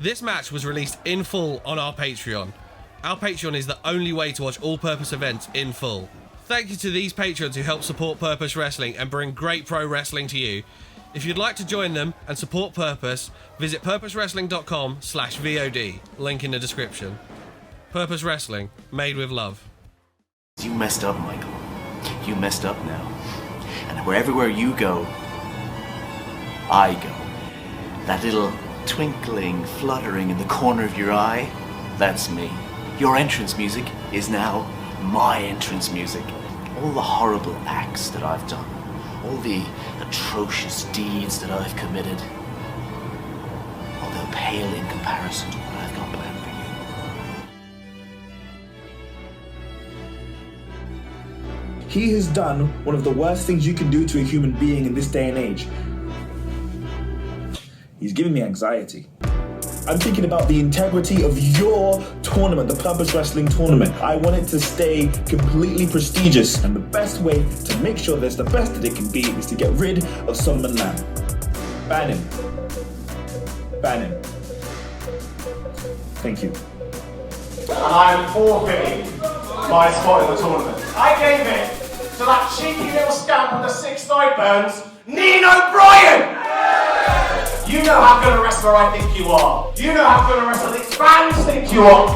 This match was released in full on our Patreon. Our Patreon is the only way to watch all-purpose events in full. Thank you to these patrons who help support Purpose Wrestling and bring great pro wrestling to you. If you'd like to join them and support Purpose, visit purposewrestling.com/VOD. Link in the description. Purpose Wrestling, made with love. You messed up, Michael. You messed up now. And everywhere you go, I go. That little twinkling, fluttering in the corner of your eye, that's me. Your entrance music is now my entrance music. All the horrible acts that I've done, all the atrocious deeds that I've committed, although pale in comparison to what I've got planned for you. He has done one of the worst things you can do to a human being in this day and age. He's giving me anxiety. I'm thinking about the integrity of your tournament, the Purpose Wrestling tournament. I want it to stay completely prestigious, and the best way to make sure there's the best that it can be is to get rid of Solomon Lamb. Ban him. Ban him. Thank you. And I'm forfeiting my spot in the tournament. I gave it to that cheeky little scamp with the 6 sideburns, Nino Bryant! You know how good a wrestler I think you are. You know how good a wrestler these fans think you are.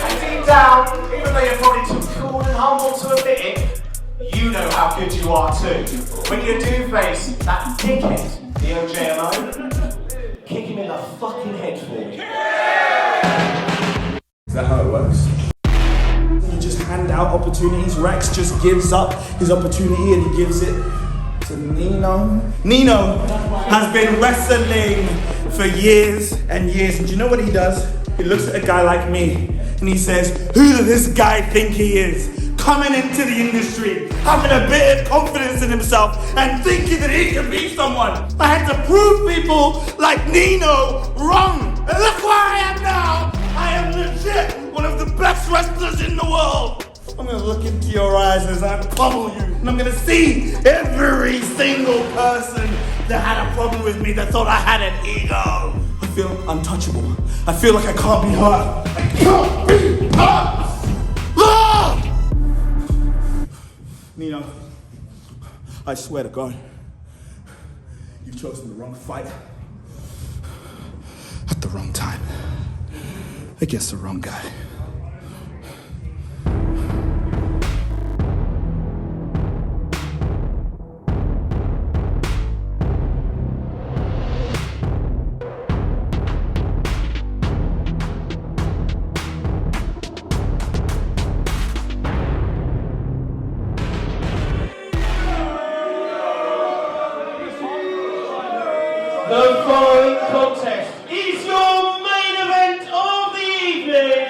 And deep down, even though you're probably too cool and humble to admit it, you know how good you are too. When you do face that dickhead, the O.J.M.O, kick him in the fucking head for me. Is that how it works? You just hand out opportunities. Rex just gives up his opportunity and he gives it to Nino. Nino has been wrestling for years and years. And do you know what he does? He looks at a guy like me and he says, who does this guy think he is? Coming into the industry, having a bit of confidence in himself and thinking that he can be someone. I had to prove people like Nino wrong. And look where I am now. I am legit one of the best wrestlers in the world. I'm gonna look into your eyes as I pummel you, and I'm gonna see every single person that had a problem with me that thought I had an ego. I feel untouchable. I feel like I can't be hurt. I can't be hurt! Ah! Nino, I swear to God, you've chosen the wrong fight at the wrong time against the wrong guy. The following contest is your main event of the evening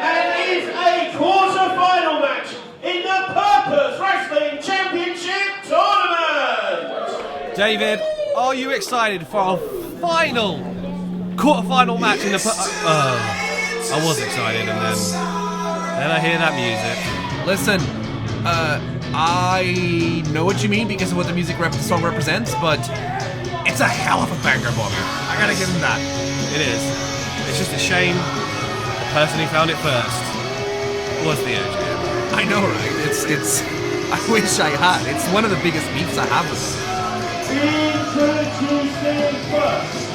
and is a quarter-final match in the Purpose Wrestling Championship Tournament. David, are you excited for our final quarter-final match in the I was excited and then I hear that music. Listen, I know what you mean because of what the song represents, but it's a hell of a banger, Bobby. I gotta give him that. It is. It's just a shame the person who found it first was the OJM. I know, right? It's. I wish I had. It's one of the biggest beefs I have with him. Introducing first,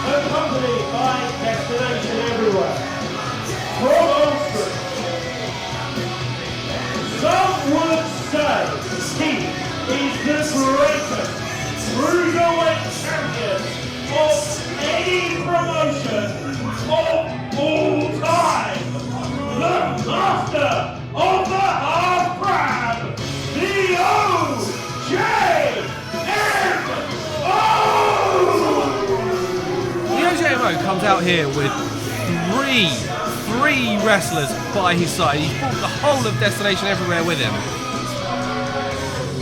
accompanied by Destination Everywhere, from Oisin. Some would say he is the greatest cruiserweight champion of any promotion of all time. The master of the half crab, the O.J.M.O. The OJMO comes out here with three wrestlers by his side. He's brought the whole of Destination Everywhere with him.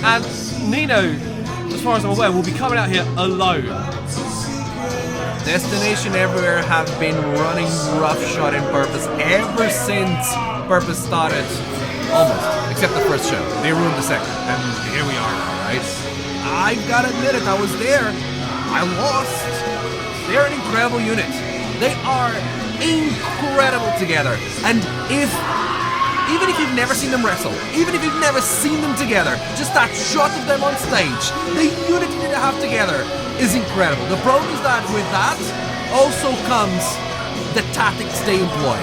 And Nino, as far as I'm aware, will be coming out here alone. Destination Everywhere have been running roughshod in Purpose ever since Purpose started. Almost, except the first show. They ruined the second, and here we are now, right? I've gotta admit it, I was there. I lost. They're an incredible unit. They are incredible together. And even if you've never seen them wrestle, even if you've never seen them together, just that shot of them on stage, the unity they have together is incredible. The problem is that with that also comes the tactics they employ,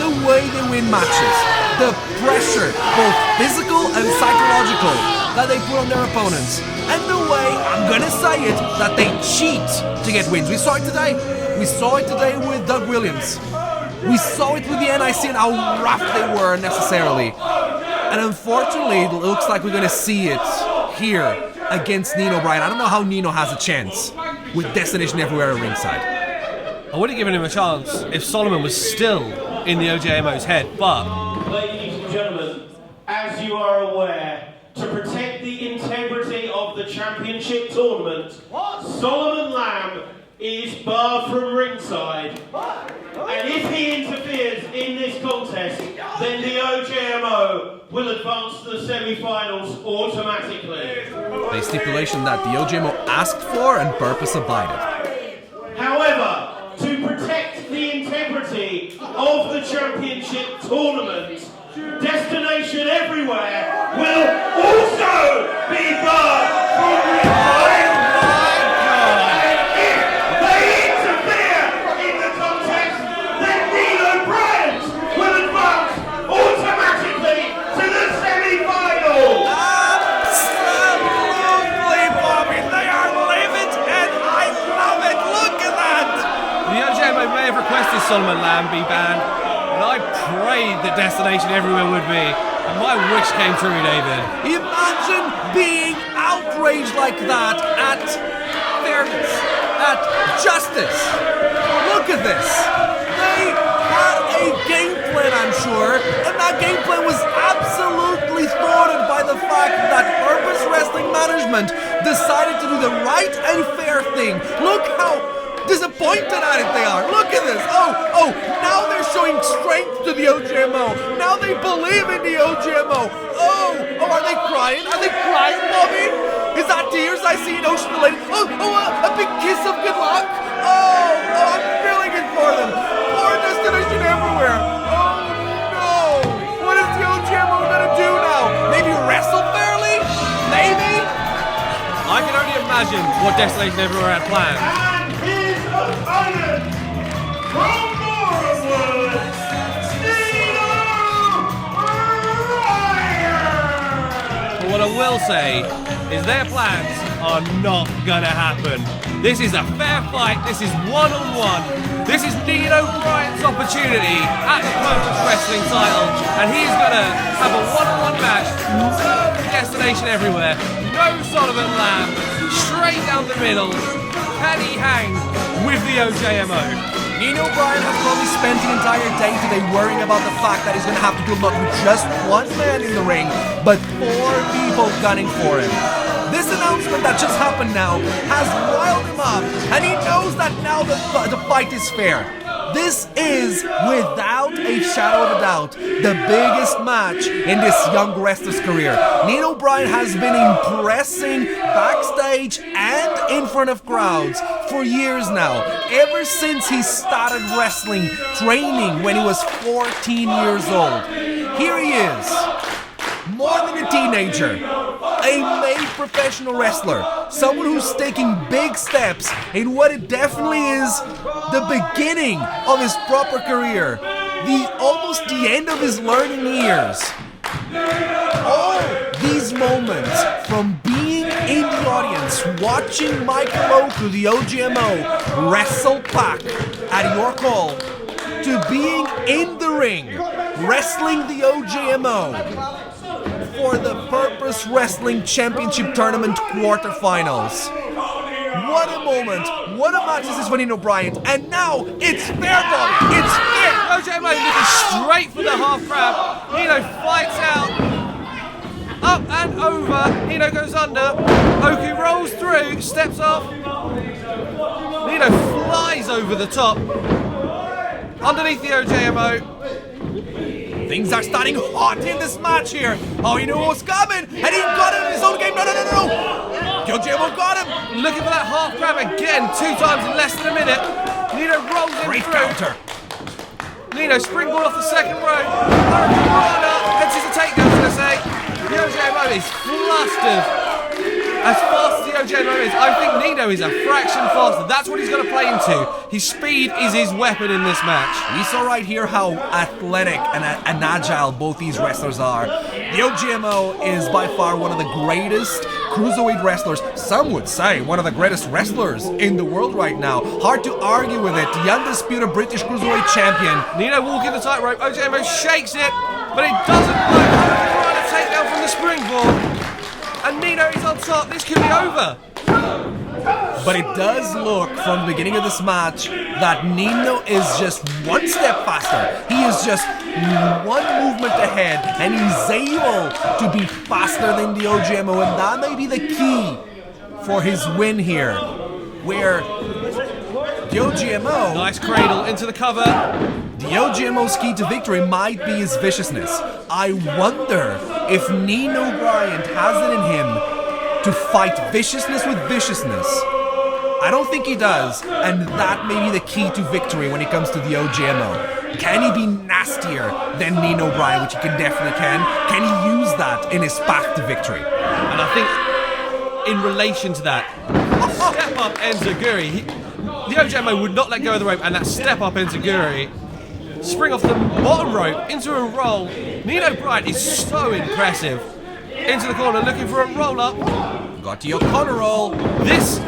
the way they win matches, the pressure, both physical and psychological, that they put on their opponents, and the way, I'm gonna say it, that they cheat to get wins. We saw it today. We saw it today with Doug Williams. We saw it with the NIC and how rough they were unnecessarily. And unfortunately, it looks like we're gonna see it here against Nino Bryant. I don't know how Nino has a chance with Destination Everywhere at ringside. I would have given him a chance if Solomon was still in the OJMO's head, but... Ladies and gentlemen, as you are aware, to protect the integrity of the championship tournament, Solomon Lamb is barred from ringside. And if he interferes in this contest, then the OJMO will advance to the semi-finals automatically. A stipulation that the OJMO asked for and Purpose abided. However, to protect the integrity of the championship tournament, Destination Everywhere will also be barred from ringside. And if they interfere in the contest, then Nino Bryant will advance automatically to the semi-final. Absolutely, Bobby. They are livid and I love it. Look at that. The OJMO may have requested Solomon Lamb be banned, but I prayed that Destination Everywhere would be, and my wish came true, David. Imagine being outraged like that at fairness, at justice. Look at this. They had a game plan, I'm sure, and that game plan was absolutely thwarted by the fact that Purpose Wrestling Management decided to do the right and fair thing. Look how disappointed at it they are. Look at this. Oh, now they're showing strength to the OJMO. Now they believe in the OJMO. Oh, are they crying? Are they crying, Bobby? Is that tears I see in Ocean Delaney? A big kiss of good luck. Oh, I'm feeling it for them. Poor Destination Everywhere. Oh, no. What is the OJMO gonna do now? Maybe wrestle fairly? Maybe? I can only imagine what Destination Everywhere had planned. His opponent from Norwood, Nino Bryant! But what I will say is their plans are not gonna happen. This is a fair fight. This is one-on-one. This is Nino Bryant's opportunity at the Purpose Wrestling title, and he's gonna have a one-on-one match. No Destination Everywhere. No Solomon Lamb. Straight down the middle. Can he hang with the OJMO? Nino Bryant has probably spent the entire day today worrying about the fact that he's going to have to do a lot with just one man in the ring, but 4 people gunning for him. This announcement that just happened now has riled him up, and he knows that now the fight is fair. This is, without a shadow of a doubt, the biggest match in this young wrestler's career. Nino Bryant has been impressing backstage and in front of crowds for years now, ever since he started wrestling, training when he was 14 years old. Here he is, more than a teenager, a made professional wrestler, someone who's taking big steps in what it definitely is the beginning of his proper career, almost the end of his learning years. All these moments, from being in the audience, watching Michael Oku, the OJMO, wrestle Pac at your call, to being in the ring, wrestling the OJMO for the Purpose Wrestling Championship Tournament quarterfinals. What a moment, what a match this is for Nino Bryant, and now it's fair, Bobby, it's fair! OJMO looking straight for the half crab. Nino fights out, up and over. Nino goes under. Oku rolls through, steps off. Nino flies over the top. Underneath the OJMO. Things are starting hot in this match here. Oh, you know what's coming, and he got it in his own game. No. O.J.M.O got him. Looking for that half grab again, 2 times in less than a minute. Nino rolls in Great through. counter. Nino springboard off the second row. Hurricane heads into takedown, I was going to say. The O.J.M.O is flustered. As fast as the O.J.M.O is, I think Nino is a fraction faster. That's what he's going to play into. His speed is his weapon in this match. We saw right here how athletic and agile both these wrestlers are. The O.J.M.O is by far one of the greatest cruiserweight wrestlers. Some would say one of the greatest wrestlers in the world right now. Hard to argue with it. The undisputed British cruiserweight champion. Nino walking the tightrope. O.J.M.O shakes it, but it doesn't work. Hurricane a takedown from the springboard. And Nino is on top. This could be over. But it does look from the beginning of this match that Nino is just one step faster. He is just one movement ahead, and he's able to be faster than the O.J.M.O, and that may be the key for his win here, where the O.J.M.O, Nice cradle into the cover. the O.J.M.O's key to victory might be his viciousness. I wonder if Nino Bryant has it in him to fight viciousness with viciousness. I don't think he does, and that may be the key to victory when it comes to the O.J.M.O. Can he be nastier than Nino Bryant, which he definitely can? Can he use that in his path to victory? And I think in relation to that, step up enziguri. The O.J.M.O would not let go of the rope, and that step up enziguri. Spring off the bottom rope into a roll. Nino Bryant is so impressive. Into the corner, looking for a roll-up. Got the O'Connor roll. This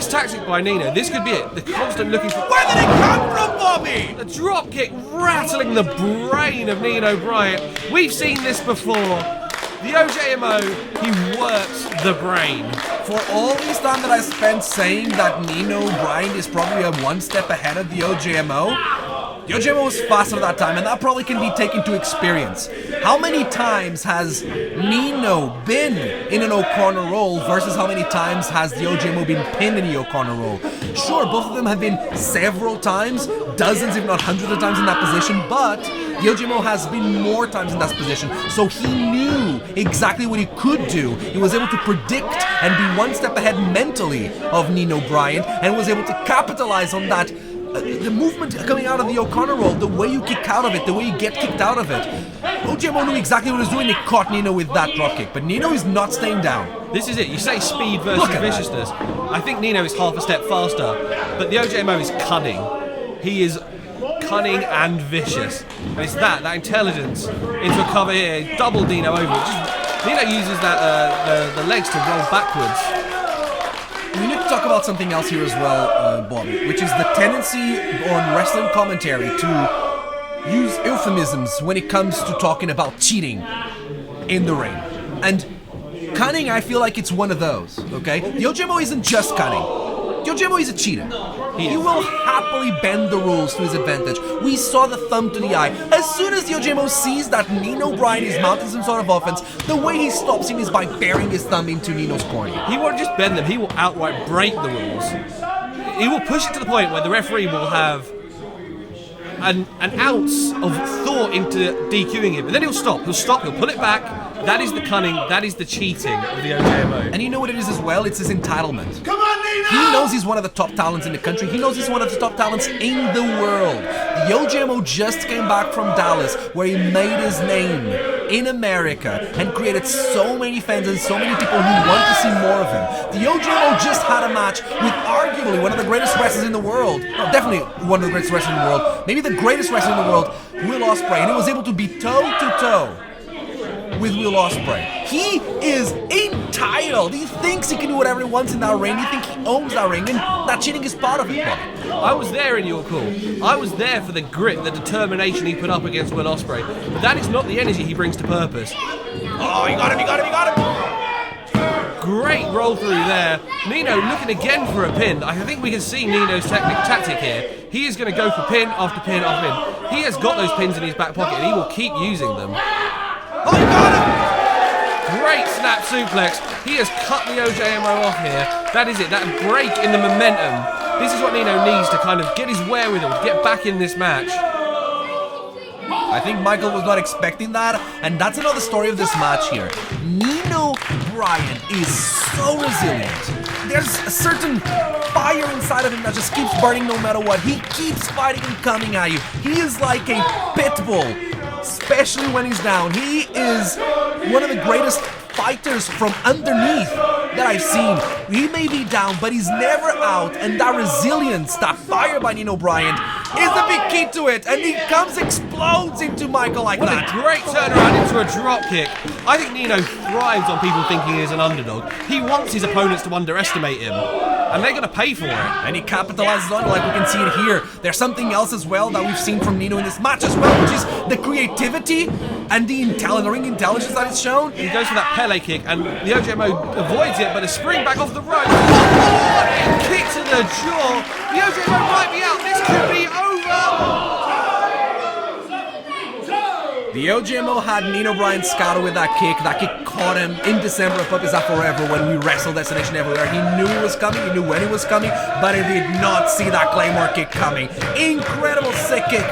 tactic by Nino, this could be it. The constant looking for... Where did it come from, Bobby? The drop kick rattling the brain of Nino Bryant. We've seen this before. The O.J.M.O, he works the brain. For all this time that I spent saying that Nino Bryant is probably one step ahead of the O.J.M.O, the O.J.M.O was faster that time, and that probably can be taken to experience. How many times has Nino been in an O'Connor roll versus how many times has the O.J.M.O been pinned in the O'Connor roll? Sure, both of them have been several times, dozens if not hundreds of times in that position, but the O.J.M.O has been more times in that position, so he knew exactly what he could do. He was able to predict and be one step ahead mentally of Nino Bryant, and was able to capitalize on that. The movement coming out of the O'Connor roll, the way you kick out of it, the way you get kicked out of it. O.J.M.O knew exactly what he was doing. He caught Nino with that dropkick, but Nino is not staying down. This is it. You say speed versus viciousness. I think Nino is half a step faster, but the O.J.M.O is cunning. He is cunning and vicious. And it's that intelligence into a cover here. Double Nino over. Nino uses that the legs to roll backwards. We need to talk about something else here as well, Bobby, which is the tendency on wrestling commentary to use euphemisms when it comes to talking about cheating in the ring. And cunning, I feel like it's one of those, okay? The O.J.M.O isn't just cunning. The O.J.M.O is a cheater. He will happily bend the rules to his advantage. We saw the thumb to the eye. As soon as the O.J.M.O sees that Nino Bryant is mounting some sort of offense, the way he stops him is by burying his thumb into Nino's corner. He won't just bend them, he will outright break the rules. He will push it to the point where the referee will have an ounce of thought into DQing him, and then he'll stop, he'll pull it back. That is the cunning, that is the cheating of the O.J.M.O. And you know what it is as well? It's his entitlement. Come on, Nino! He knows he's one of the top talents in the country. He knows he's one of the top talents in the world. The O.J.M.O just came back from Dallas, where he made his name in America and created so many fans and so many people who want to see more of him. The O.J.M.O just had a match with arguably one of the greatest wrestlers in the world. No, definitely one of the greatest wrestlers in the world. Maybe the greatest wrestler in the world, Will Ospreay. And he was able to be toe-to-toe with Will Ospreay. He is entitled. He thinks he can do whatever he wants in that ring. He thinks he owns that ring, and that cheating is part of it, Bobby. I was there in your call. I was there for the grit, the determination he put up against Will Ospreay. But that is not the energy he brings to purpose. Oh, he got him. Great roll through there. Nino looking again for a pin. I think we can see Nino's tactic here. He is going to go for pin after pin after pin. He has got those pins in his back pocket, and he will keep using them. Oh, he got him! Great snap suplex. He has cut the O.J.M.O off here. That is it, that break in the momentum. This is what Nino needs to kind of get his wherewithal, get back in this match. I think Michael was not expecting that, and that's another story of this match here. Nino Bryant is so resilient. There's a certain fire inside of him that just keeps burning no matter what. He keeps fighting and coming at you. He is like a pit bull, especially when he's down. He is one of the greatest fighters from underneath that I've seen. He may be down, but he's never out, and that resilience, that fire by Nino Bryant is the big key to it, and he explodes into Michael like that. What a great turnaround into a drop kick. I think Nino thrives on people thinking he's an underdog. He wants his opponents to underestimate him, and they're going to pay for it. And he capitalizes on it like we can see it here. There's something else as well that we've seen from Nino in this match as well, which is the creativity and the ring intelligence that is shown. He goes for that Pele kick, and the O.J.M.O avoids it, but a spring back off the rope. Kick to the jaw. The O.J.M.O might be out. This could be over. The O.J.M.O had Nino Bryant scouted with that kick. That kick caught him in December of Up Is That Forever when we wrestled Destination Everywhere. He knew he was coming, he knew when he was coming, but he did not see that Claymore kick coming. Incredible sick kick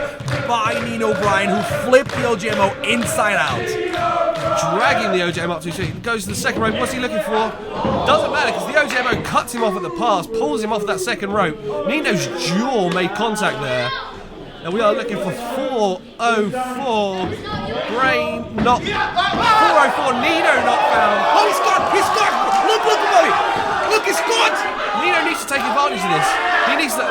by Nino Bryant, who flipped the O.J.M.O inside out. Dragging the O.J.M.O up to his feet. Goes to the second rope. What's he looking for? Doesn't matter, because the O.J.M.O cuts him off at the pass, pulls him off that second rope. Nino's jaw made contact there. And we are looking for 404. Brain knock. 404. Nino not found. Oh, he's got! Look, Bobby! Look, he's got! Nino needs to take advantage of this. He needs to,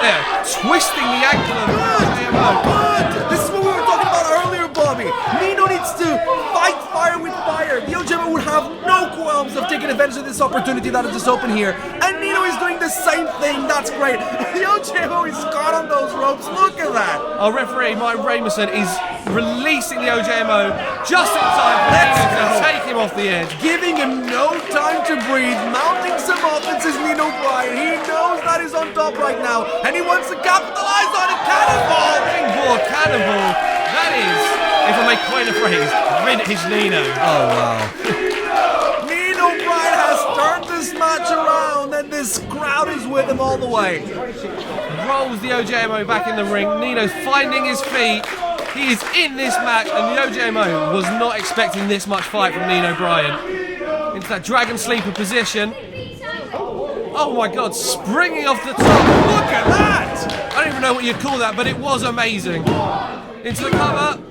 twisting the ankle of the O.J.M.O. Good! This is what we were talking about earlier, Bobby. Nino needs to fight fire with fire. The O.J.M.O would have no qualms of taking advantage of this opportunity that is just open here. And Nino is doing the same thing. That's great. The O.J.M.O is caught on those ropes. Look at that. Our referee, Mike Ramerson, is releasing the O.J.M.O just in time for Nino to take him off the edge. Giving him no time to breathe. Mounting some offenses, Nino Bryant. He knows that he's on top right now, and he wants to capitalize on it. Cannonball! Ringboard cannonball. That is, if I may coin a phrase, vintage Nino. Oh, wow. Nino Bryant has turned this match around, and this crowd is with him all the way. Rolls the O.J.M.O back in the ring. Nino's finding his feet. He is in this match, and the O.J.M.O was not expecting this much fight from Nino Bryant. Into that dragon sleeper position. Oh my god, springing off the top. Look at that! I don't even know what you'd call that, but it was amazing. Into the cover.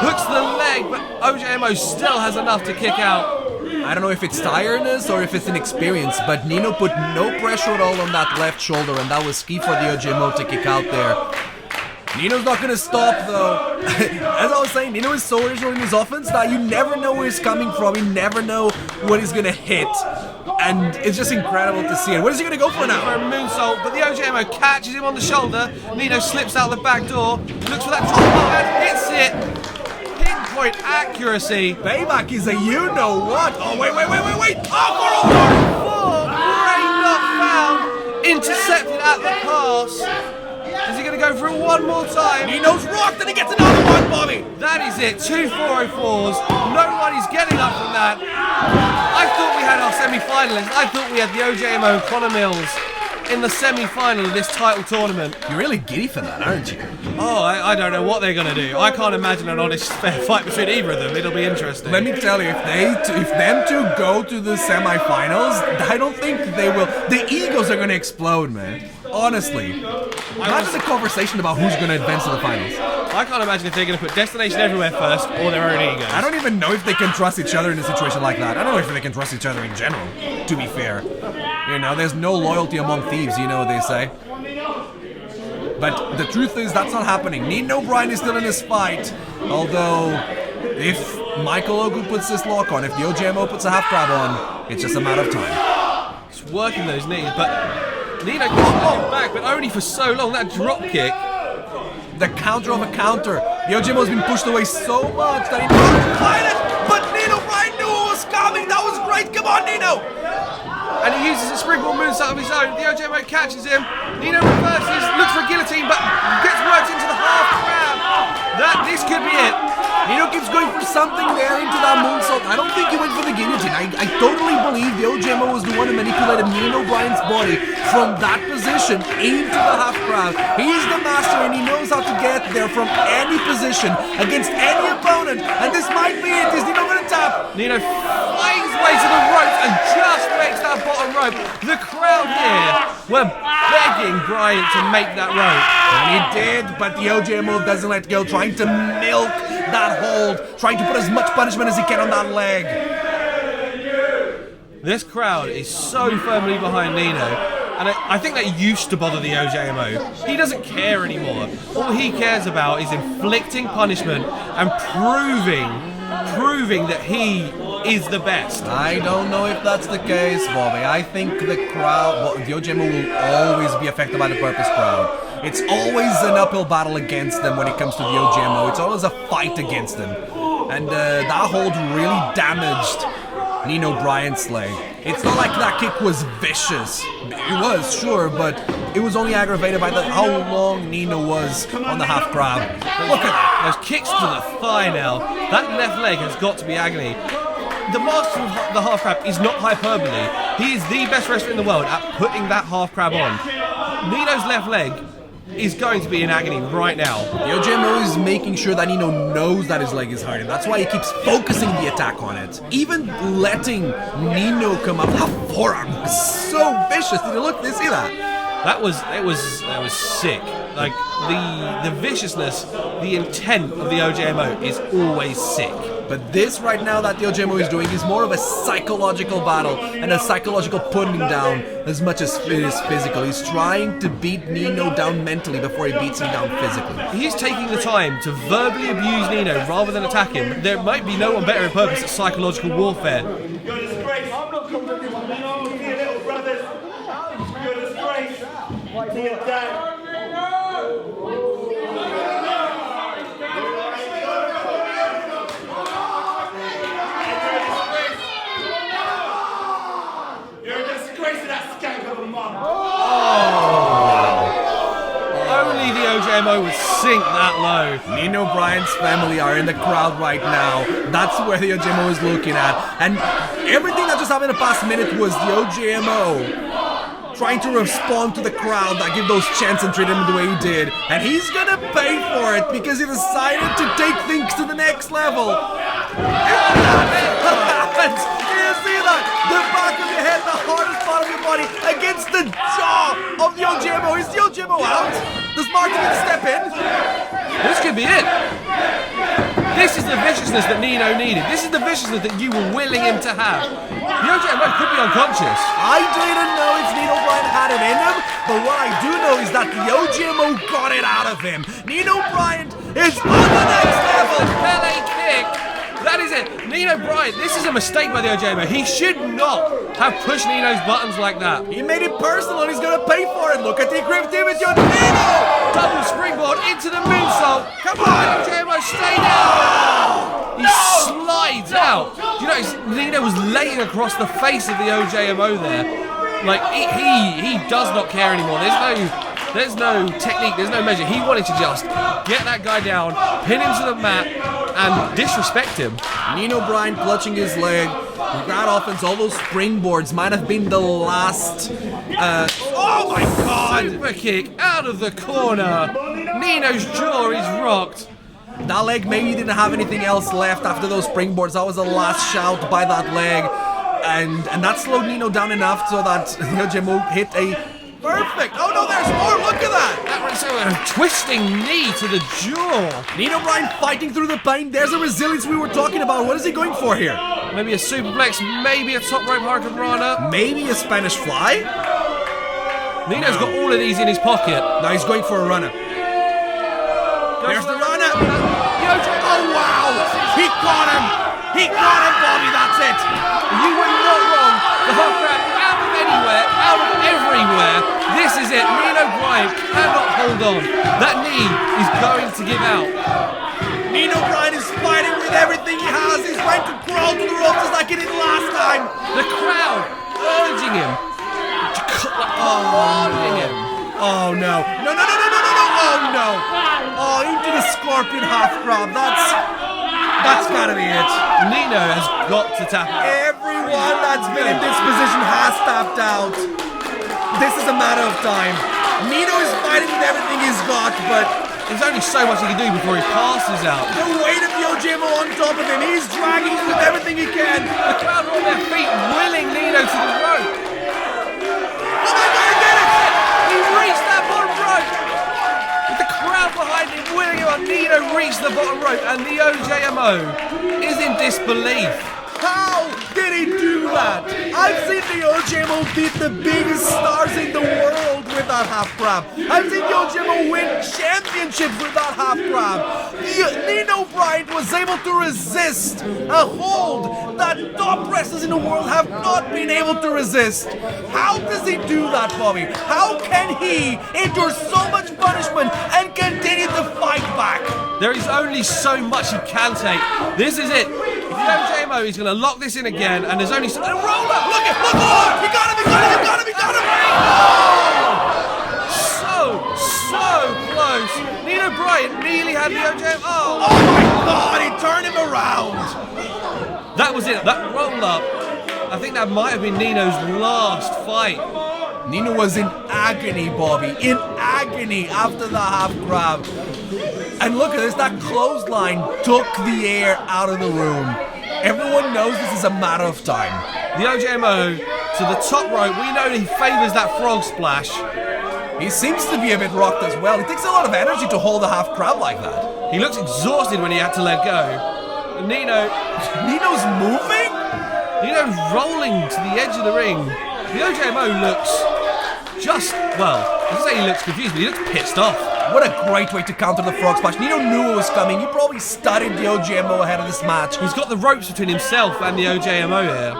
Hooks the leg, but O.J.M.O still has enough to kick out. I don't know if it's tiredness or if it's inexperience, but Nino put no pressure at all on that left shoulder, and that was key for the O.J.M.O to kick out there. Nino's not going to stop, though. As I was saying, Nino is so original in his offense that you never know where he's coming from. You never know what he's going to hit. And it's just incredible to see it. What is he going to go for now? For a moonsault, but the O.J.M.O catches him on the shoulder. Nino slips out the back door, looks for that top bar and hits it. Pinpoint accuracy. Payback is a you-know-what. Oh, wait. Oh, great knock found. Intercepted at the pass. Is he going to go for it one more time? Nino's rocked and he gets another one, Bobby. That is it. 2 404s. Nobody's getting up from that. I thought we had our semi-finalists. I thought we had the O.J.M.O Connor Mills in the semi-final of this title tournament. You're really giddy for that, aren't you? Oh, I don't know what they're going to do. I can't imagine an honest, fair fight between either of them. It'll be interesting. Let me tell you, if them two go to the semi-finals, I don't think they will. The egos are going to explode, man. Honestly. Imagine the conversation about who's going to advance to the finals. I can't imagine if they're going to put Destination Everywhere first or their own egos. I don't even know if they can trust each other in a situation like that. I don't know if they can trust each other in general, to be fair. You know, there's no loyalty among thieves, you know what they say. But the truth is, that's not happening. Nino Bryant is still in this fight. Although, if Michael Ogu puts this lock on, if the O.J.M.O puts a half crab on, it's just a matter of time. He's working those knees, but Nino got back, but only for so long. That drop kick. The counter of a counter. The O.J.M.O has been pushed away so much that he couldn't fight it, but Nino Bryant knew it was coming. That was great. Come on, Nino. And he uses a springboard moonsault of his own. The O.J.M.O catches him. Nino reverses, looks for a guillotine, but gets worked into the half crab. This could be it. Nino keeps going for something there into that moonsault. I don't think he went for the guillotine. I totally believe the O.J.M.O was the one who manipulated Nino Bryant's body from that position into the half crowd. He's the master and he knows how to get there from any position against any opponent. And this might be it. Is Nino going to tap? Nino flies his way to the ropes and just makes that bottom rope. The crowd here were begging Bryant to make that rope. And he did, but the OJMO doesn't let go, trying to milk that hold, trying to put as much punishment as he can on that leg. This crowd is so firmly behind Nino, and I think that used to bother the OJMO. He doesn't care anymore. All he cares about is inflicting punishment and proving that he is the best. I don't know if that's the case, Bobby. I think the crowd, the OJMO will always be affected by the purpose crowd. It's always an uphill battle against them when it comes to the OJMO. It's always a fight against them. And that hold really damaged Nino Bryant's leg. It's not like that kick was vicious. It was, sure, but it was only aggravated by how long Nino was on the half crowd. Look at that. Those kicks to the thigh now. That left leg has got to be agony. The master of the half crab is not hyperbole. He is the best wrestler in the world at putting that half crab on. Nino's left leg is going to be in agony right now. The OJMO is making sure that Nino knows that his leg is hurting. That's why he keeps focusing the attack on it. Even letting Nino come up, that forearm was so vicious. Did you see that? That was sick. Like the viciousness, the intent of the OJMO is always sick. But this right now that the OJMO is doing is more of a psychological battle and a psychological putting down as much as it is physical. He's trying to beat Nino down mentally before he beats him down physically. He's taking the time to verbally abuse Nino rather than attack him. There might be no one better in purpose at psychological warfare. You're a disgrace. I'm not coming to your little brothers. You're a disgrace. To your dad. Only the OJMO would sink that low. Nino Bryant's family are in the crowd right now. That's where the OJMO is looking at. And everything that just happened in the past minute was the OJMO trying to respond to the crowd that give those chants and treat him the way he did. And he's gonna pay for it because he decided to take things to the next level. You see that? The back of your head, the hardest part of your body against the jaw of the OJMO. Is the OJMO out? Does Martin need to step in? This could be it. This is the viciousness that Nino needed. This is the viciousness that you were willing him to have. The OJMO could be unconscious. I didn't know if Nino Bryant had it in him, but what I do know is that the OJMO got it out of him. Nino Bryant is on the next level. Pele kick. That is it. Nino Bryant, this is a mistake by the OJMO. He should not have pushed Nino's buttons like that. He made it personal and he's going to pay for it. Look at the aggressivity on Nino. Double springboard into the moonsault. Come on, OJMO, stay down. He slides out. Do you notice Nino was laying across the face of the OJMO there? Like, he does not care anymore. There's no technique, there's no measure. He wanted to just get that guy down, pin him to the mat, and disrespect him. Nino Bryant clutching his leg. That offense, all those springboards might have been the last. Oh my God! Super kick out of the corner. Nino's jaw is rocked. That leg maybe didn't have anything else left after those springboards. That was the last shout by that leg. And that slowed Nino down enough so that the OJMO hit a perfect. Oh no, there's more. Look at that. That was a twisting knee to the jaw. Nino Bryant fighting through the pain. There's the resilience we were talking about. What is he going for here? Maybe a superplex, maybe a top rope hurricanrana. Maybe a Spanish fly? Nino's got all of these in his pocket. Now he's going for a runner. There's the runner. Oh wow! He caught him! He caught him, Bobby, that's it! You were not wrong. The half crab out of anywhere, out of everywhere. This is it. Nino Bryant cannot hold on. That knee is going to give out. Nino Bryant is fighting with everything he has. He's trying to crawl to the ropes just like he did last time. The crowd urging him. Commanding him. Oh no. No, no, no, no, no, no, no. Oh no. Oh, into the scorpion half crab. That's That's gotta be it. Nino has got to tap out. Everyone that's been in this position has tapped out. This is a matter of time. Nino is fighting with everything he's got, but there's only so much he can do before he passes out. The weight of the O.J.M.O on top of him, he's dragging him with everything he can. The crowd are on their feet, willing Nino to the rope. Oh my God, he did it! He reached that bottom rope. With the crowd behind him, willing him on, Nino reached the bottom rope, and the OJMO is in disbelief. How did he do that? I've seen the O.J.M.O beat the biggest stars in the world with that half crab. I've seen the O.J.M.O win championships with that half crab. Nino Bryant was able to resist a hold that top wrestlers in the world have not been able to resist. How does he do that, Bobby? How can he endure so much punishment and continue to fight back? There is only so much he can take. This is it. If the OJMO, he's going to lock this in again, and there's only a roll up. Look at, look! Oh, he got him! He got him! He got him! He got him! Oh! So close. Nino Bryant nearly had the OJMO. Oh my God! He turned him around. That was it. That roll up. I think that might have been Nino's last fight. Nino was in agony, Bobby. In agony after the half grab. And look at this, that clothesline took the air out of the room. Everyone knows this is a matter of time. The OJMO to the top rope. We know he favors that frog splash. He seems to be a bit rocked as well. It takes a lot of energy to hold a half crab like that. He looks exhausted when he had to let go. Nino's moving? Nino's rolling to the edge of the ring. The OJMO looks I say he looks confused, but he looks pissed off. What a great way to counter the frog splash. Nino knew it was coming. He probably studied the O.J.M.O ahead of this match. He's got the ropes between himself and the OJMO here.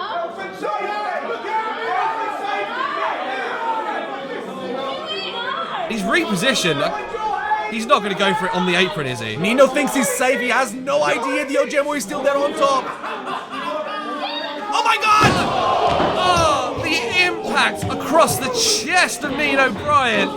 He's repositioned. He's not going to go for it on the apron, is he? Nino thinks he's safe. He has no idea the O.J.M.O is still there on top. Oh my God! Oh, the impact across the chest of Nino Bryant.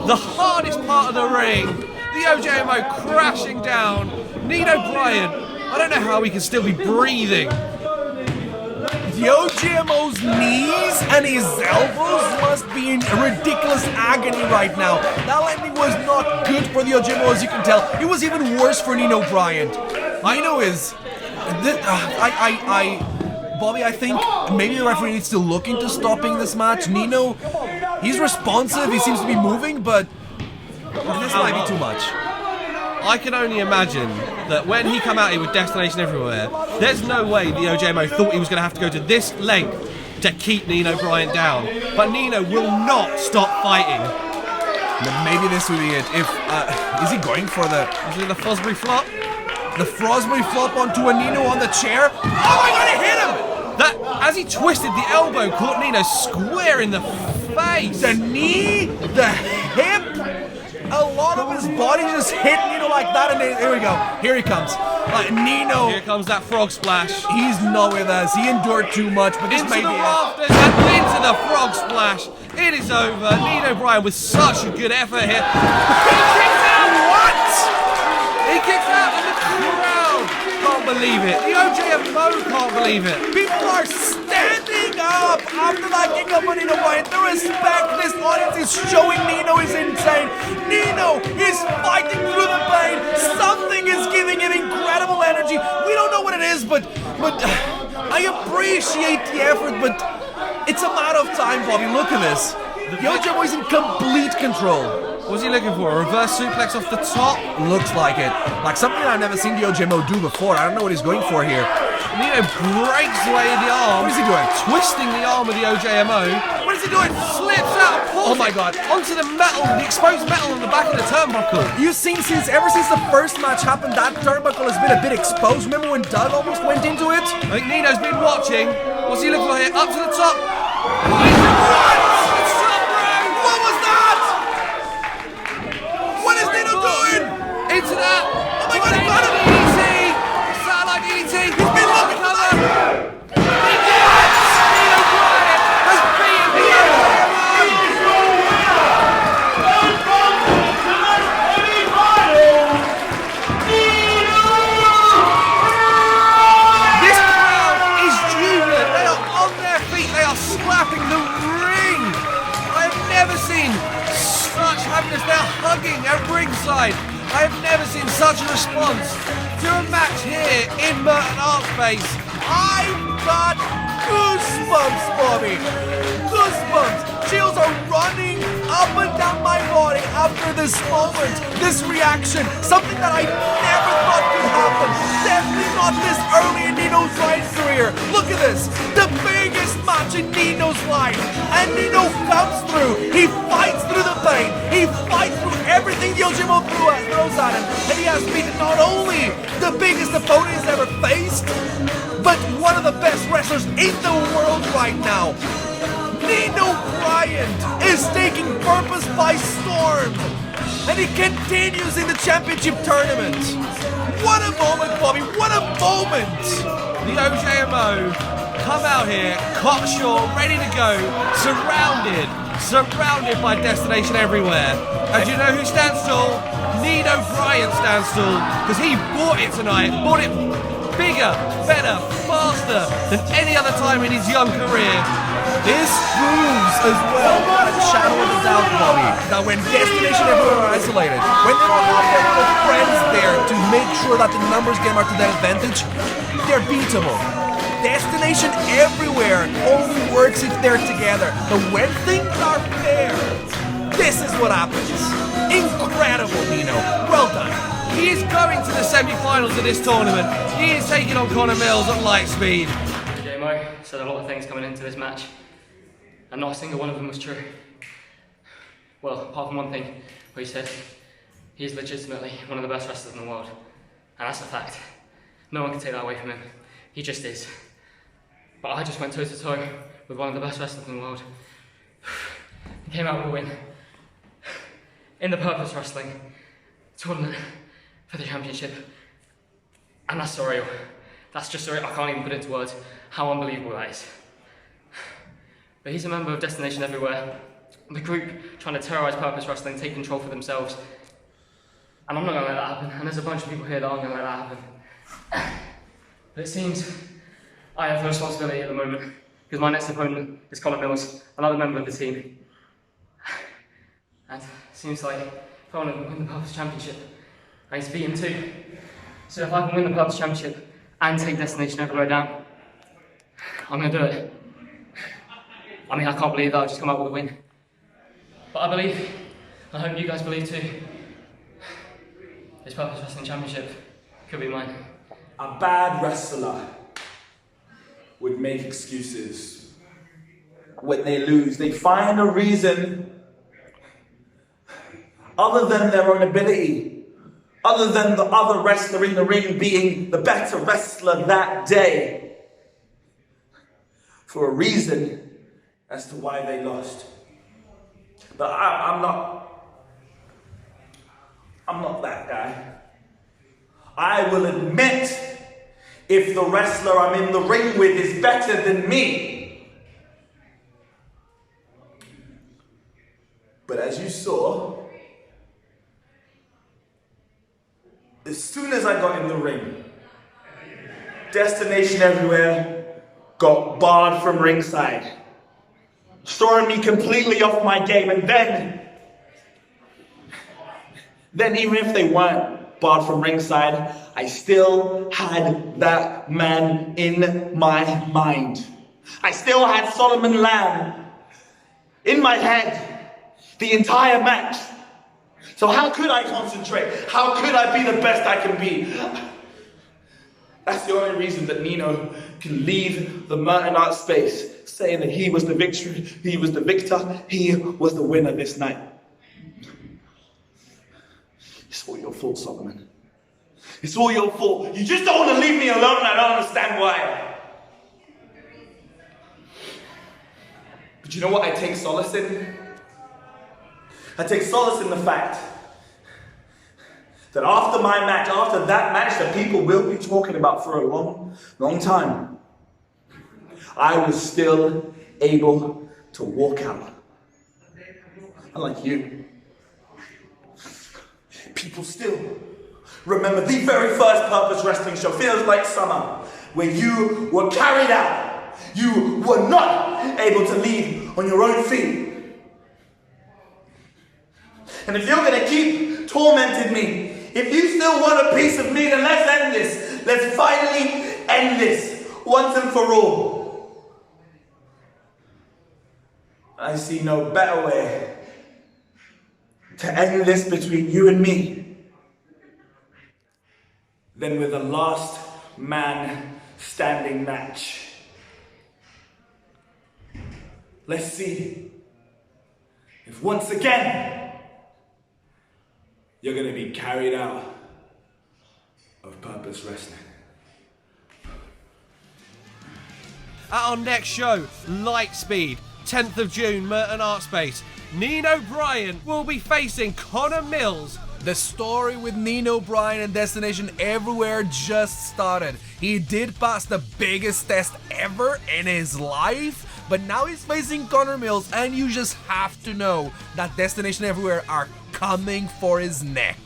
The hardest part of the ring. The OJMO crashing down. Nino Bryant, I don't know how he can still be breathing. The OJMO's knees and his elbows must be in ridiculous agony right now. That landing was not good for the OJMO, as you can tell. It was even worse for Nino Bryant. Nino is... Bobby, I think maybe the referee needs to look into stopping this match. Nino, he's responsive, he seems to be moving, but this might be too much. I can only imagine that when he come out here with Destination Everywhere, there's no way the OJMO thought he was going to have to go to this length to keep Nino Bryant down. But Nino will not stop fighting. Maybe this will be it. Is he going for the... Is it the Fosbury flop? The Fosbury flop onto a Nino on the chair. Oh my God, it hit him! That, as he twisted, the elbow caught Nino square in the face. The knee, the hip, a lot of his body just hit Nino like that, and then, here we go. Here he comes. Nino. Here comes that frog splash. He's not with us. He endured too much, but this may be into the rafters and into the frog splash. It is over. Nino Bryant with such a good effort here. He kicks out. What? He kicks out, and the crowd can't believe it. The OJMO can't believe it. People are standing up after that kick up on Nino Bryant. The respect this audience is showing Nino is insane. Nino is fighting through the pain. Something is giving him incredible energy. We don't know what it is, but I appreciate the effort, but it's a matter of time, Bobby. Look at this. The O.J.M.O is in complete control. What's he looking for? A reverse suplex off the top? Looks like it. Like something I've never seen the O.J.M.O do before. I don't know what he's going for here. Nino breaks away the arm. What is he doing? Twisting the arm of the OJMO. What is he doing? Slips out. Oh my God. Onto the metal, the exposed metal on the back of the turnbuckle. You've seen ever since the first match happened, that turnbuckle has been a bit exposed. Remember when Doug almost went into it? I think Nino's been watching. What's he looking for here? Up to the top. What? What was that? What is Nino doing? Into that. Oh my God, he got him. E.T. Satellite E.T. He's been looking for that. Nino Bryant has beaten the OJMO. side. I have never seen such a response to a match here in Merton Art Space. I've got goosebumps, Bobby. Goosebumps. Chills are running up and down my body after this moment, this reaction. Something that I never thought could happen. Definitely not this early in Nino Bryant's career. Look at this. The biggest match in Nino's life. And Nino comes through. He fights through the pain. He fights through everything the O.J.M.O throws at him. And he has beaten not only the biggest opponent he's ever faced, but one of the best wrestlers in the world right now. Nino Bryant is taking Purpose by storm, and he continues in the championship tournament. What a moment, Bobby, what a moment! The OJMO come out here, cocksure, ready to go, surrounded by destination everywhere. And do you know who stands tall? Nino Bryant stands tall, because he bought it tonight, bought it bigger, better, faster than any other time in his young career. This proves as well a shadow of a doubt, Bobby, that when Destination Everywhere are isolated, when they don't have their little friends there to make sure that the numbers game are to their advantage, they're beatable. Destination Everywhere only works if they're together. But when things are fair, this is what happens. Incredible, Nino. Well done. He is going to the semi-finals of this tournament. He is taking on Connor Mills at light speed. O.J.M.O said a lot of things coming into this match, and not a single one of them was true. Well, apart from one thing, where he said he is legitimately one of the best wrestlers in the world. And that's a fact. No one can take that away from him. He just is. But I just went toe to toe with one of the best wrestlers in the world. He came out with a win in the Purpose Wrestling tournament for the championship. And that's surreal. That's just surreal. I can't even put it into words how unbelievable that is. But he's a member of Destination Everywhere, the group trying to terrorise Purpose Wrestling, take control for themselves. And I'm not going to let that happen. And there's a bunch of people here that aren't going to let that happen. But it seems I have the responsibility at the moment, because my next opponent is Connor Mills, another member of the team. And it seems like if I want to win the Purpose Championship, I need to beat him too. So if I can win the Purpose Championship and take Destination Everywhere down, I'm going to do it. I mean, I can't believe that I've just come out with a win. But I believe, I hope you guys believe too, this Purpose Wrestling Championship could be mine. A bad wrestler would make excuses when they lose. They find a reason other than their own ability, other than the other wrestler in the ring being the better wrestler that day, for a reason as to why they lost. But I'm not that guy. I will admit if the wrestler I'm in the ring with is better than me. But as you saw, as soon as I got in the ring, Destination Everywhere got barred from ringside, throwing me completely off my game. And then even if they weren't barred from ringside, I still had that man in my mind. I still had Solomon Lamb in my head the entire match. So how could I concentrate? How could I be the best I can be? That's the only reason that Nino can leave the Merton Art Space saying that he was the victor, he was the winner this night. It's all your fault, Solomon. It's all your fault. You just don't want to leave me alone, and I don't understand why. But you know what I take solace in? I take solace in the fact that after my match, after that match that people will be talking about for a long, long time, I was still able to walk out. Unlike you. People still remember the very first Purpose Wrestling show, Feels Like Summer, where you were carried out. You were not able to leave on your own feet. And if you're going to keep tormented me. If you still want a piece of me, then let's end this. Let's finally end this once and for all. I see no better way to end this between you and me than with a last man standing match. Let's see if once again you're gonna be carried out of Purpose Wrestling. At our next show, Lightspeed, 10th of June, Merton Art Space, Nino Bryant will be facing Connor Mills. The story with Nino Bryant and Destination Everywhere just started. He did pass the biggest test ever in his life, but now he's facing Connor Mills, and you just have to know that Destination Everywhere are coming for his neck.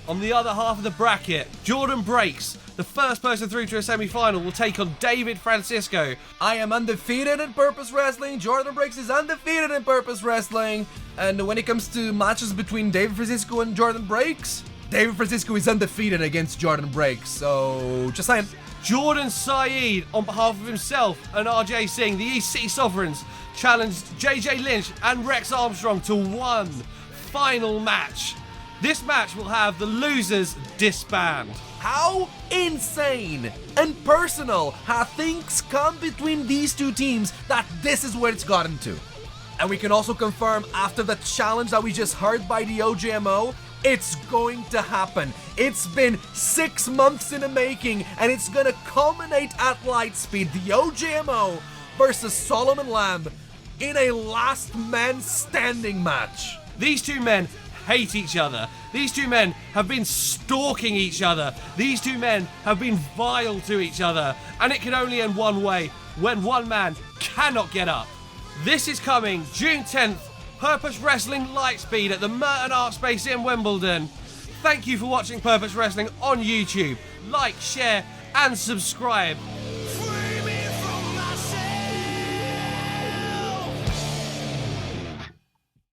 On the other half of the bracket, Jordan Breaks, the first person through to a semi-final, will take on David Francisco. I am undefeated in Purpose Wrestling. Jordan Breaks is undefeated in Purpose Wrestling. And when it comes to matches between David Francisco and Jordan Breaks, David Francisco is undefeated against Jordan Breaks. So, just saying. Jordan Saeed, on behalf of himself and RJ Singh, the East City Sovereigns, challenged JJ Lynch and Rex Armstrong to one final match. This match will have the losers disband. How insane and personal have things come between these two teams that this is where it's gotten to. And we can also confirm, after the challenge that we just heard by the OJMO, it's going to happen. It's been 6 months in the making, and it's gonna culminate at Lightspeed, the OJMO versus Solomon Lamb in a last man standing match. These two men hate each other. These two men have been stalking each other. These two men have been vile to each other. And it can only end one way, when one man cannot get up. This is coming June 10th, Purpose Wrestling Lightspeed at the Merton Art Space in Wimbledon. Thank you for watching Purpose Wrestling on YouTube. Like, share and subscribe.